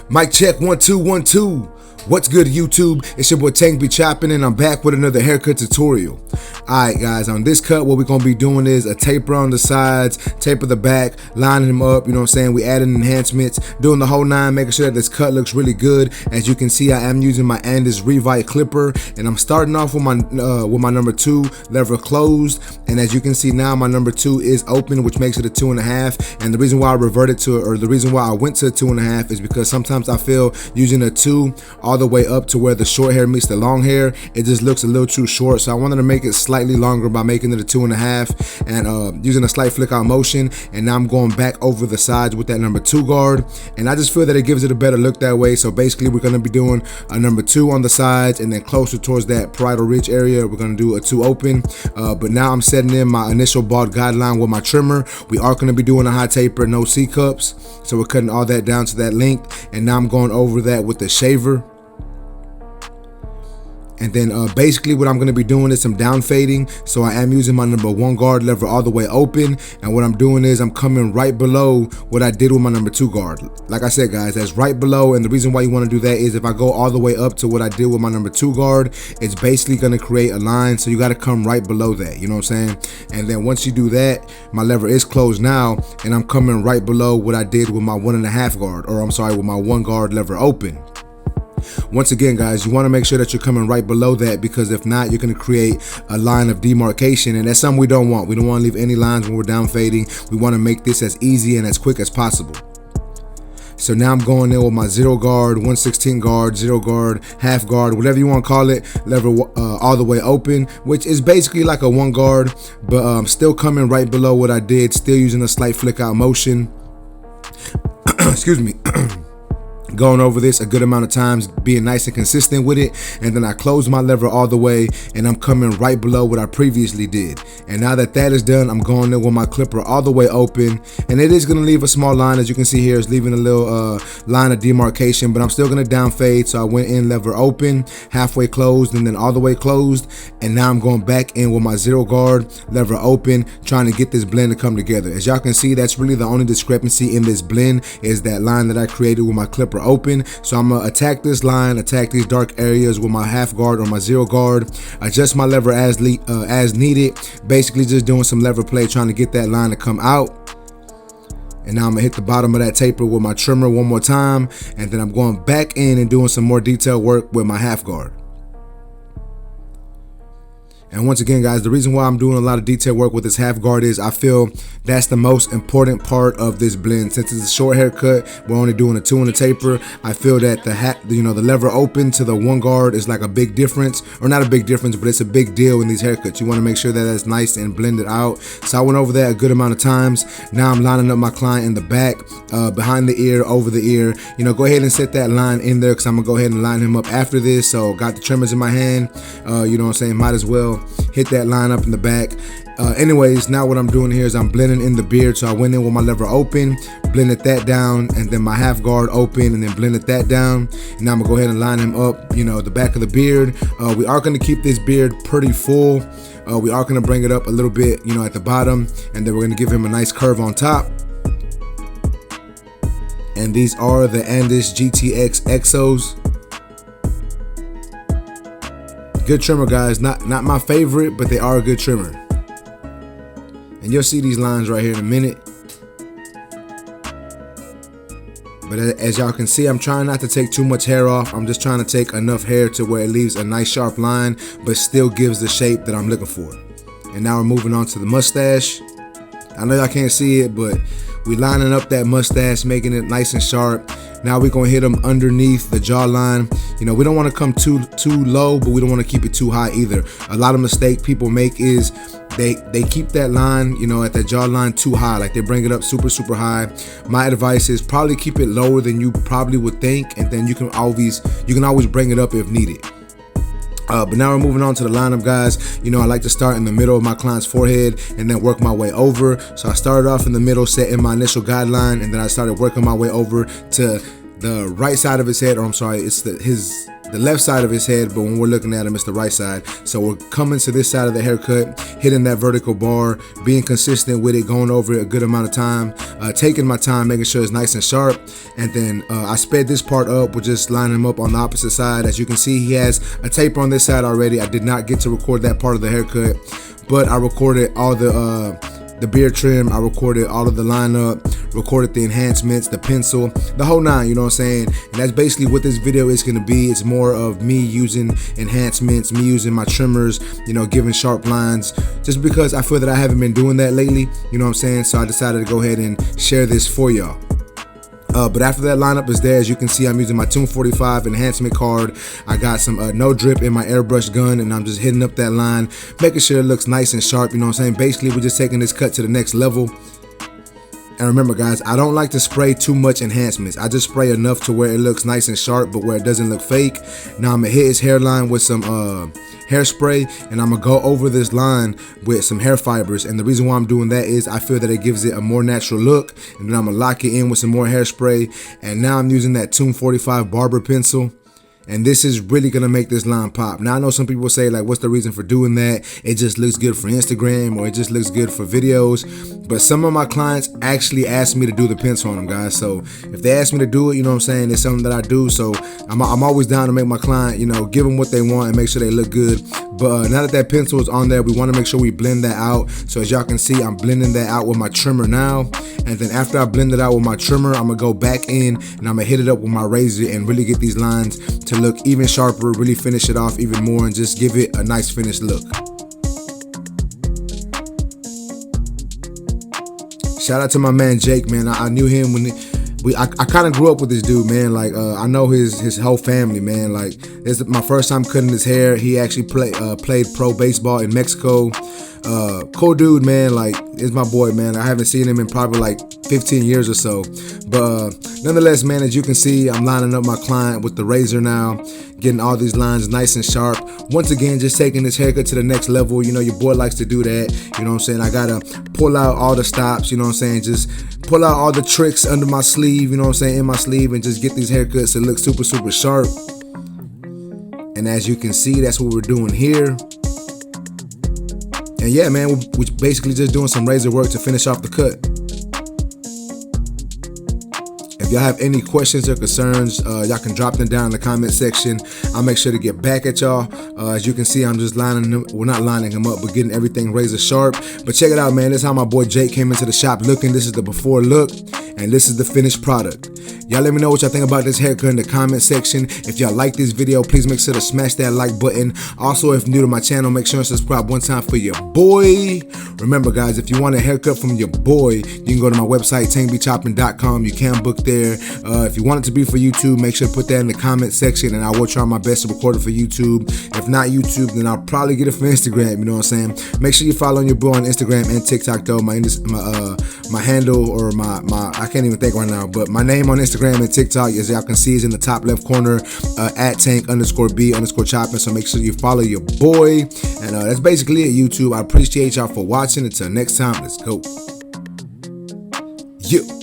Mic check 1 2 1 2. What's good, YouTube? It's your boy Tank be chopping, and I'm back with another haircut tutorial. Alright guys, on this cut what we're gonna be doing is a taper on the sides, taper the back, lining them up, you know what I'm saying? We adding enhancements, doing the whole nine, making sure that this cut looks really good. As you can see, I am using my Andis reVite clipper, and I'm starting off with my number 2 lever closed. And as you can see now, my number 2 is open, which makes it a 2.5. And the reason why I reverted to it, or the reason why I went to a 2.5, is because sometimes I feel using a 2 all the way up to where the short hair meets the long hair, it just looks a little too short. So I wanted to make it slightly longer by making it a 2.5 and using a slight flick out motion. And now I'm going back over the sides with that number 2 guard, and I just feel that it gives it a better look that way. So basically we're going to be doing a number 2 on the sides, and then closer towards that parietal ridge area we're going to do a 2 open. But now I'm setting in my initial bald guideline with my trimmer. We are going to be doing a high taper, no C cups, so we're cutting all that down to that length. And now I'm going over that with the shaver. And then basically what I'm going to be doing is some down fading. So I am using my number 1 guard lever all the way open, and what I'm doing is I'm coming right below what I did with my number 2 guard. Like I said guys, that's right below, and the reason why you want to do that is if I go all the way up to what I did with my number 2 guard, it's basically going to create a line, so you got to come right below that, you know what I'm saying? And then once you do that, my lever is closed now, and I'm coming right below what I did with my 1.5 guard, or I'm sorry, with my 1 guard lever open. Once again guys, you want to make sure that you're coming right below that, because if not, you're going to create a line of demarcation, and that's something we don't want. We don't want to leave any lines when we're down fading. We want to make this as easy and as quick as possible. So now I'm going in with my 0 guard, 1/16 guard, 0 guard, half guard, whatever you want to call it, lever all the way open, which is basically like a 1 guard, but still coming right below what I did, still using a slight flick out motion. Excuse me. Going over this a good amount of times, being nice and consistent with it, and then I close my lever all the way, and I'm coming right below what I previously did. And now that that is done, I'm going in with my clipper all the way open, and it is going to leave a small line. As you can see here, it's leaving a little line of demarcation, but I'm still going to down fade. So I went in lever open, halfway closed, and then all the way closed, and now I'm going back in with my 0 guard, lever open, trying to get this blend to come together. As y'all can see, that's really the only discrepancy in this blend, is that line that I created with my clipper open. So I'm gonna attack this line, attack these dark areas with my half guard or my 0 guard, adjust my lever as needed, basically just doing some lever play, trying to get that line to come out. And now I'm gonna hit the bottom of that taper with my trimmer one more time, and then I'm going back in and doing some more detailed work with my half guard. And once again guys, the reason why I'm doing a lot of detail work with this half guard is I feel that's the most important part of this blend. Since it's a short haircut, we're only doing a 2 and a taper. I feel that the lever open to the 1 guard is like a big difference, or not a big difference, but it's a big deal in these haircuts. You want to make sure that that's nice and blended out. So I went over that a good amount of times. Now I'm lining up my client in the back, behind the ear, over the ear. You know, go ahead and set that line in there, because I'm gonna go ahead and line him up after this. So got the trimmers in my hand, you know what I'm saying, might as well hit that line up in the back. Anyways, now what I'm doing here is I'm blending in the beard. So I went in with my lever open, blended that down, and then my half guard open, and then blended that down. And now I'm gonna go ahead and line him up, you know, the back of the beard. We are gonna keep this beard pretty full. We are gonna bring it up a little bit, you know, at the bottom, and then we're gonna give him a nice curve on top. And these are the Andis GTX Exos. Good trimmer guys, not my favorite, but they are a good trimmer. And you'll see these lines right here in a minute. But as y'all can see, I'm trying not to take too much hair off. I'm just trying to take enough hair to where it leaves a nice sharp line, but still gives the shape that I'm looking for. And now we're moving on to the mustache. I know y'all can't see it, but we're lining up that mustache, making it nice and sharp. Now we're gonna hit them underneath the jawline. You know, we don't want to come too low, but we don't want to keep it too high either. A lot of mistake people make is they keep that line, you know, at that jawline too high, like they bring it up super high. My advice is probably keep it lower than you probably would think, and then you can always bring it up if needed. But now we're moving on to the lineup guys. You know, I like to start in the middle of my client's forehead and then work my way over. So I started off in the middle, setting my initial guideline, and then I started working my way over to the right side of his head, or I'm sorry, it's the left side of his head, but when we're looking at him, it's the right side. So we're coming to this side of the haircut, hitting that vertical bar, being consistent with it, going over it a good amount of time, taking my time, making sure it's nice and sharp. And then I sped this part up with just lining him up on the opposite side. As you can see, he has a taper on this side already. I did not get to record that part of the haircut, but I recorded all the beard trim, I recorded all of the lineup, recorded the enhancements, the pencil, the whole nine, you know what I'm saying? And that's basically what this video is gonna be. It's more of me using enhancements, me using my trimmers, you know, giving sharp lines, just because I feel that I haven't been doing that lately, you know what I'm saying? So I decided to go ahead and share this for y'all. But after that lineup is there, as you can see, I'm using my Tune 45 enhancement card. I got some no drip in my airbrush gun, and I'm just hitting up that line, making sure it looks nice and sharp, you know what I'm saying? Basically, we're just taking this cut to the next level. And remember, guys, I don't like to spray too much enhancements. I just spray enough to where it looks nice and sharp, but where it doesn't look fake. Now I'm gonna hit his hairline with some hairspray, and I'm gonna go over this line with some hair fibers. And the reason why I'm doing that is I feel that it gives it a more natural look. And then I'm gonna lock it in with some more hairspray. And now I'm using that Tune 45 barber pencil. And this is really gonna make this line pop. Now I know some people say like, what's the reason for doing that? It just looks good for Instagram, or it just looks good for videos. But some of my clients actually asked me to do the pencil on them, guys. So if they ask me to do it, you know what I'm saying, it's something that I do. So I'm always down to make my client, you know, give them what they want and make sure they look good. But now that that pencil is on there, we want to make sure we blend that out. So as y'all can see, I'm blending that out with my trimmer now. And then after I blend it out with my trimmer, I'm gonna go back in and I'm gonna hit it up with my razor and really get these lines to look even sharper, really finish it off even more, and just give it a nice finished look. Shout out to my man Jake, man. I knew him when I kind of grew up with this dude, man. Like I know his whole family, man. Like this is my first time cutting his hair. He actually played pro baseball in Mexico. Cool dude, man. Like, is my boy, man. I haven't seen him in probably like 15 years or so. But nonetheless, man, as you can see, I'm lining up my client with the razor now, getting all these lines nice and sharp. Once again, just taking this haircut to the next level. You know, your boy likes to do that. You know what I'm saying? I gotta pull out all the stops, you know what I'm saying? Just pull out all the tricks under my sleeve, you know what I'm saying, in my sleeve, and just get these haircuts to look super, super sharp. And as you can see, that's what we're doing here. And yeah, man, we're basically just doing some razor work to finish off the cut. If y'all have any questions or concerns, y'all can drop them down in the comment section. I'll make sure to get back at y'all. As you can see, I'm just lining them, well, not lining them up, but getting everything razor sharp. But check it out, man. This is how my boy Jake came into the shop looking. This is the before look, and this is the finished product. Y'all let me know what y'all think about this haircut in the comment section. If y'all like this video, please make sure to smash that like button. Also, if new to my channel, make sure to subscribe one time for your boy. Remember, guys, if you want a haircut from your boy, you can go to my website, tankbechopping.com. You can book there. If you want it to be for YouTube, make sure to put that in the comment section, and I will try my best to record it for YouTube. If not YouTube, then I'll probably get it for Instagram, you know what I'm saying? Make sure you follow your boy on Instagram and TikTok, though. My handle, or my I can't even think right now, but my name on Instagram and TikTok, as y'all can see, is in the top left corner, at tank_b_chopping. So make sure you follow your boy. And that's basically it, YouTube. I appreciate y'all for watching. Until next time, let's go. You.